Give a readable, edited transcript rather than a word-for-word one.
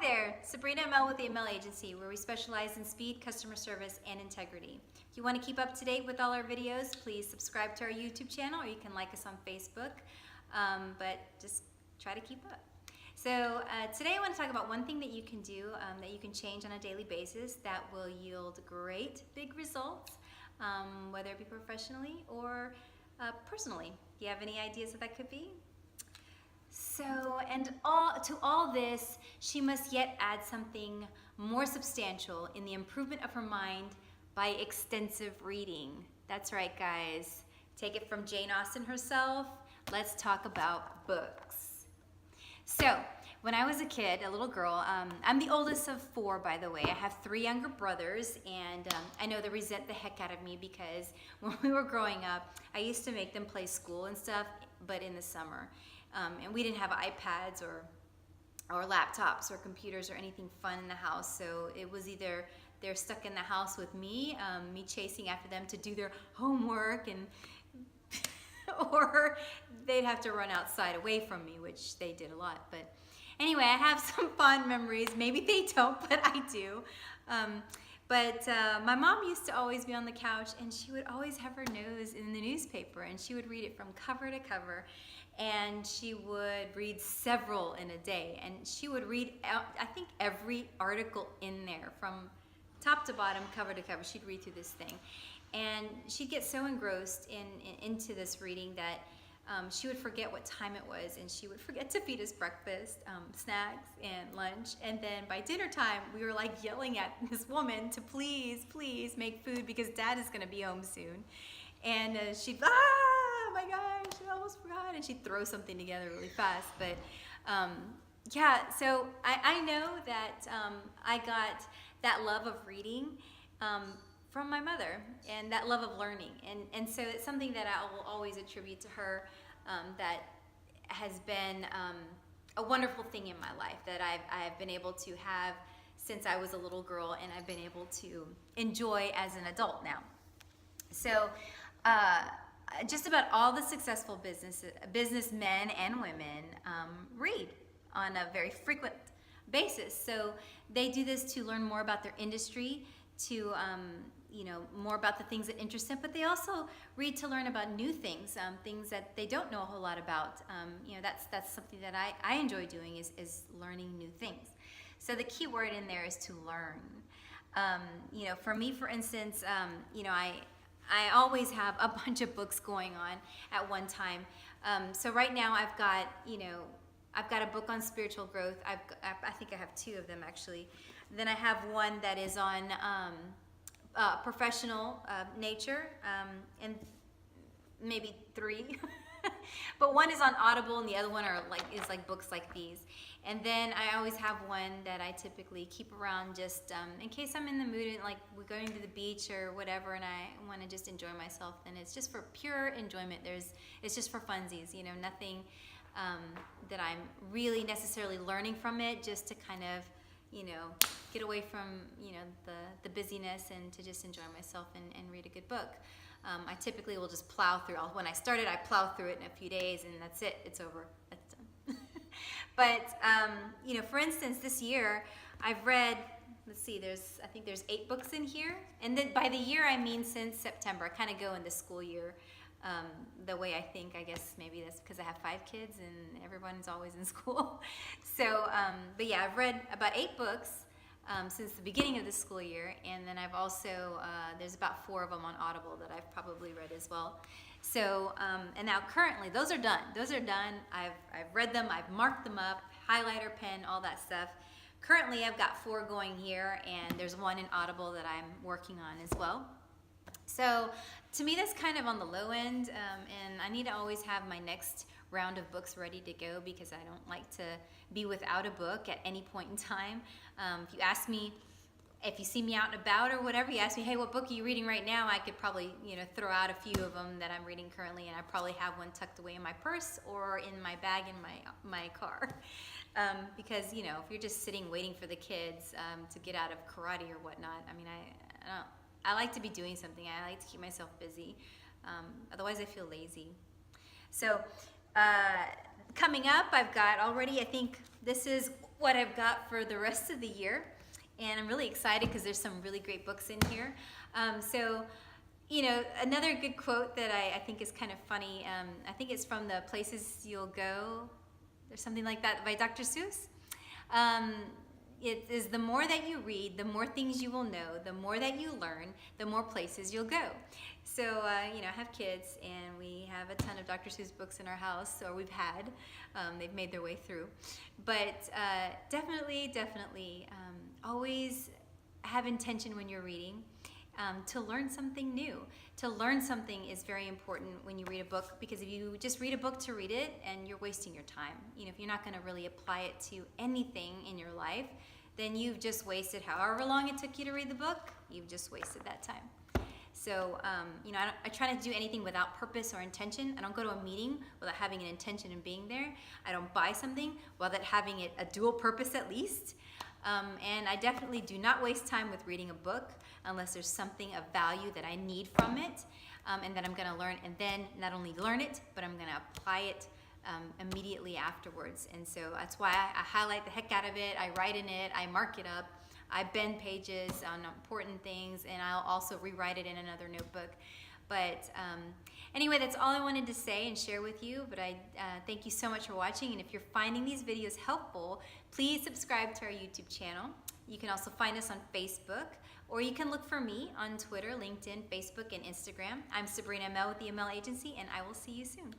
there, Sabrina Amel with the Amel Agency, where we specialize in speed, customer service, and integrity. If you want to keep up to date with all our videos, please subscribe to our YouTube channel, or you can like us on Facebook, but just try to keep up. So today I want to talk about one thing that you can do, that you can change on a daily basis that will yield great big results, whether it be professionally or personally. Do you have any ideas what that could be? So, to all this, she must yet add something more substantial in the improvement of her mind by extensive reading. That's right, guys. Take it from Jane Austen herself. Let's talk about books. So, when I was a kid, a little girl, I'm the oldest of 4, by the way. I have 3 younger brothers, and I know they resent the heck out of me because when we were growing up, I used to make them play school and stuff, but in the summer. And we didn't have iPads or laptops or computers or anything fun in the house, so it was either they're stuck in the house with me, me chasing after them to do their homework, and or they'd have to run outside away from me, which they did a lot. But anyway, I have some fond memories. Maybe they don't, but I do. But my mom used to always be on the couch, and she would always have her nose in the newspaper, and she would read it from cover to cover. And she would read several in a day, and she would read out, I think, every article in there from top to bottom, cover to cover. She'd read through this thing, and she'd get so engrossed into this reading that she would forget what time it was, and she would forget to feed us breakfast, snacks, and lunch. And then by dinner time, we were like yelling at this woman to please make food because Dad is going to be home soon. And she'd, oh my gosh, I almost forgot. And she'd throw something together really fast. But yeah, so I know that I got that love of reading from my mother, and that love of learning. And so it's something that I will always attribute to her, that has been a wonderful thing in my life that I've been able to have since I was a little girl, and I've been able to enjoy as an adult now. So just about all the successful businessmen and women read on a very frequent basis. So they do this to learn more about their industry, to more about the things that interest them, but they also read to learn about new things, things that they don't know a whole lot about. That's something that I enjoy doing is learning new things. So the key word in there is to learn. For me, for instance, I always have a bunch of books going on at one time. So right now I've got a book on spiritual growth. I think I have 2 of them actually. Then I have one that is on professional nature, and maybe 3. But one is on Audible, and the other one is books like these. And then I always have one that I typically keep around just in case I'm in the mood, and like we're going to the beach or whatever, and I want to just enjoy myself. And it's just for pure enjoyment. It's just for funsies, nothing that I'm really necessarily learning from it, just to kind of get away from the busyness and to just enjoy myself and read a good book. I typically will just plow through. When I started, I plow through it in a few days, and that's it. It's over. That's done. But for instance, this year I've read. Let's see. I think there's 8 books in here, and then by the year I mean since September. I kind of go in the school year. The way I think, I guess maybe that's because I have 5 kids and everyone's always in school. So, but yeah, I've read about 8 books since the beginning of the school year, and then I've also, there's about 4 of them on Audible that I've probably read as well. So, and now currently, those are done. I've read them, I've marked them up, highlighter, pen, all that stuff. Currently, I've got 4 going here, and there's 1 in Audible that I'm working on as well. So to me, that's kind of on the low end, and I need to always have my next round of books ready to go because I don't like to be without a book at any point in time. If you ask me, if you see me out and about or whatever, you ask me, hey, what book are you reading right now? I could probably, throw out a few of them that I'm reading currently, and I probably have one tucked away in my purse or in my bag in my car. Because, if you're just sitting waiting for the kids to get out of karate or whatnot, I mean, I like to be doing something. I like to keep myself busy. Otherwise, I feel lazy. So coming up, I've got already, I think this is what I've got for the rest of the year. And I'm really excited because there's some really great books in here. So, you know, another good quote that I think is kind of funny, I think it's from The Places You'll Go, or something like that, by Dr. Seuss. It is, the more that you read, the more things you will know, the more that you learn, the more places you'll go. So, you know, I have kids, and we have a ton of Dr. Seuss books in our house, or we've had. They've made their way through. But definitely, always have intention when you're reading. To learn something new. To learn something is very important when you read a book, because if you just read a book to read it, and you're wasting your time. You know, if you're not going to really apply it to anything in your life, then you've just wasted however long it took you to read the book. You've just wasted that time. So, you know, I try not to do anything without purpose or intention. I don't go to a meeting without having an intention in being there. I don't buy something without having it a dual purpose at least. And I definitely do not waste time with reading a book unless there's something of value that I need from it, and that I'm going to learn, and then not only learn it, but I'm going to apply it immediately afterwards. And so that's why I highlight the heck out of it. I write in it. I mark it up. I bend pages on important things, and I'll also rewrite it in another notebook. But anyway, that's all I wanted to say and share with you. But I thank you so much for watching. And if you're finding these videos helpful, please subscribe to our YouTube channel. You can also find us on Facebook, or you can look for me on Twitter, LinkedIn, Facebook, and Instagram. I'm Sabrina Mel with the ML Agency, and I will see you soon.